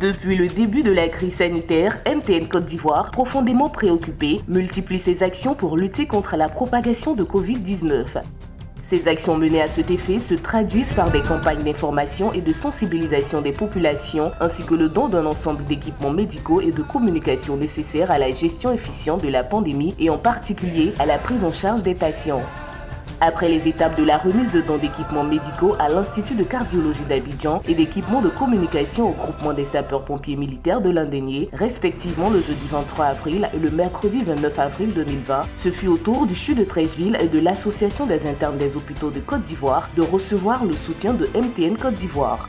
Depuis le début de la crise sanitaire, MTN Côte d'Ivoire, profondément préoccupé, multiplie ses actions pour lutter contre la propagation de Covid-19. Ces actions menées à cet effet se traduisent par des campagnes d'information et de sensibilisation des populations, ainsi que le don d'un ensemble d'équipements médicaux et de communication nécessaires à la gestion efficiente de la pandémie et en particulier à la prise en charge des patients. Après les étapes de la remise de dons d'équipements médicaux à l'Institut de cardiologie d'Abidjan et d'équipements de communication au groupement des sapeurs-pompiers militaires de l'Indénié, respectivement le jeudi 23 avril et le mercredi 29 avril 2020, ce fut au tour du CHU de Treichville et de l'Association des internes des hôpitaux de Côte d'Ivoire de recevoir le soutien de MTN Côte d'Ivoire.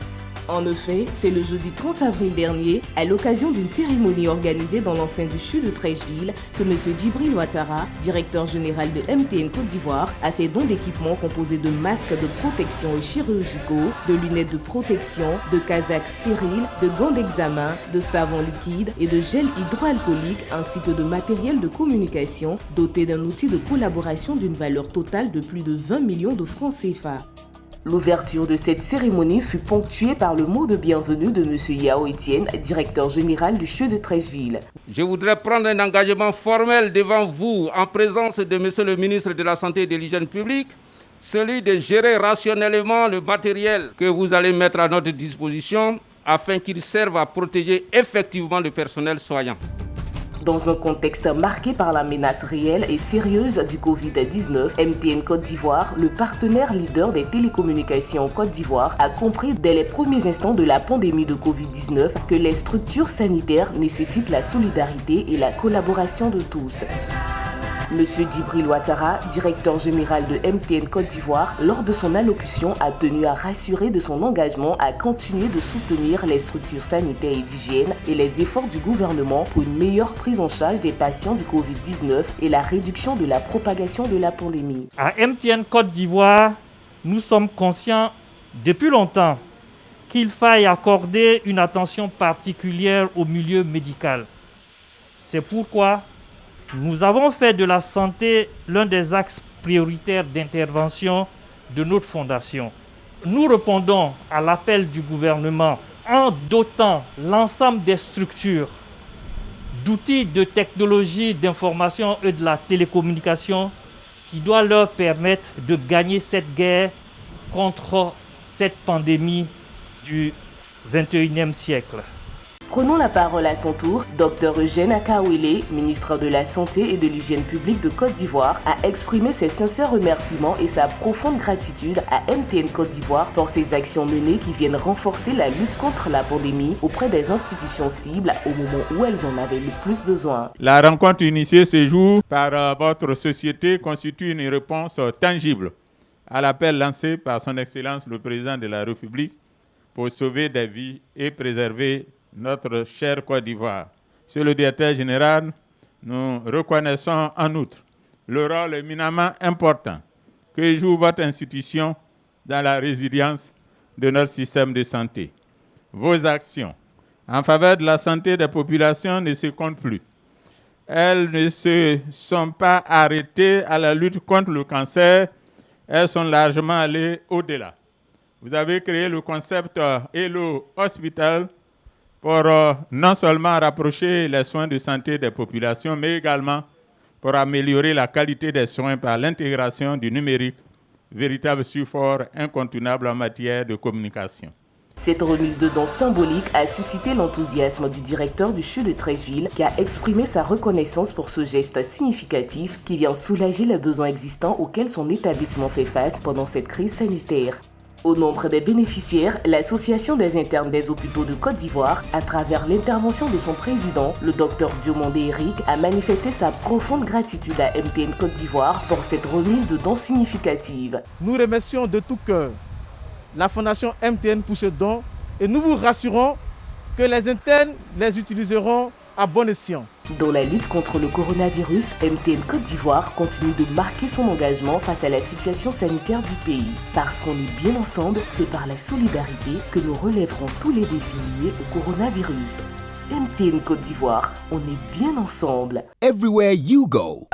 En effet, c'est le jeudi 30 avril dernier, à l'occasion d'une cérémonie organisée dans l'enceinte du CHU de Treichville, que M. Djibril Ouattara, directeur général de MTN Côte d'Ivoire, a fait don d'équipements composés de masques de protection chirurgicaux, de lunettes de protection, de casaques stériles, de gants d'examen, de savon liquide et de gel hydroalcoolique, ainsi que de matériel de communication doté d'un outil de collaboration d'une valeur totale de plus de 20 millions de francs CFA. L'ouverture de cette cérémonie fut ponctuée par le mot de bienvenue de M. Yao Etienne, directeur général du CHU de Treichville. Je voudrais prendre un engagement formel devant vous en présence de M. le ministre de la Santé et de l'Hygiène publique, celui de gérer rationnellement le matériel que vous allez mettre à notre disposition afin qu'il serve à protéger effectivement le personnel soignant. Dans un contexte marqué par la menace réelle et sérieuse du Covid-19, MTN Côte d'Ivoire, le partenaire leader des télécommunications en Côte d'Ivoire, a compris dès les premiers instants de la pandémie de Covid-19 que les structures sanitaires nécessitent la solidarité et la collaboration de tous. Monsieur Djibril Ouattara, directeur général de MTN Côte d'Ivoire, lors de son allocution, a tenu à rassurer de son engagement à continuer de soutenir les structures sanitaires et d'hygiène et les efforts du gouvernement pour une meilleure prise en charge des patients du Covid-19 et la réduction de la propagation de la pandémie. À MTN Côte d'Ivoire, nous sommes conscients depuis longtemps qu'il faille accorder une attention particulière au milieu médical. C'est pourquoi nous avons fait de la santé l'un des axes prioritaires d'intervention de notre fondation. Nous répondons à l'appel du gouvernement en dotant l'ensemble des structures d'outils de technologie d'information et de la télécommunication qui doit leur permettre de gagner cette guerre contre cette pandémie du XXIe siècle. Prenons la parole à son tour. Dr Eugène Akawele, ministre de la Santé et de l'Hygiène publique de Côte d'Ivoire, a exprimé ses sincères remerciements et sa profonde gratitude à MTN Côte d'Ivoire pour ses actions menées qui viennent renforcer la lutte contre la pandémie auprès des institutions cibles au moment où elles en avaient le plus besoin. La rencontre initiée ce jour par votre société constitue une réponse tangible à l'appel lancé par son Excellence le Président de la République pour sauver des vies et préserver notre chère Côte d'Ivoire. Sur le directeur général, nous reconnaissons en outre le rôle éminemment important que joue votre institution dans la résilience de notre système de santé. Vos actions en faveur de la santé des populations ne se comptent plus. Elles ne se sont pas arrêtées à la lutte contre le cancer, elles sont largement allées au-delà. Vous avez créé le concept Hello Hospital pour non seulement rapprocher les soins de santé des populations, mais également pour améliorer la qualité des soins par l'intégration du numérique, véritable support incontournable en matière de communication. Cette remise de dons symbolique a suscité l'enthousiasme du directeur du CHU de Treichville qui a exprimé sa reconnaissance pour ce geste significatif qui vient soulager les besoins existants auxquels son établissement fait face pendant cette crise sanitaire. Au nombre des bénéficiaires, l'Association des internes des hôpitaux de Côte d'Ivoire, à travers l'intervention de son président, le Dr Diomandé Eric, a manifesté sa profonde gratitude à MTN Côte d'Ivoire pour cette remise de dons significative. Nous remercions de tout cœur la Fondation MTN pour ce don et nous vous rassurons que les internes les utiliseront à bon escient. Dans la lutte contre le coronavirus, MTN Côte d'Ivoire continue de marquer son engagement face à la situation sanitaire du pays. Parce qu'on est bien ensemble, c'est par la solidarité que nous relèverons tous les défis liés au coronavirus. MTN Côte d'Ivoire, on est bien ensemble. Everywhere you go.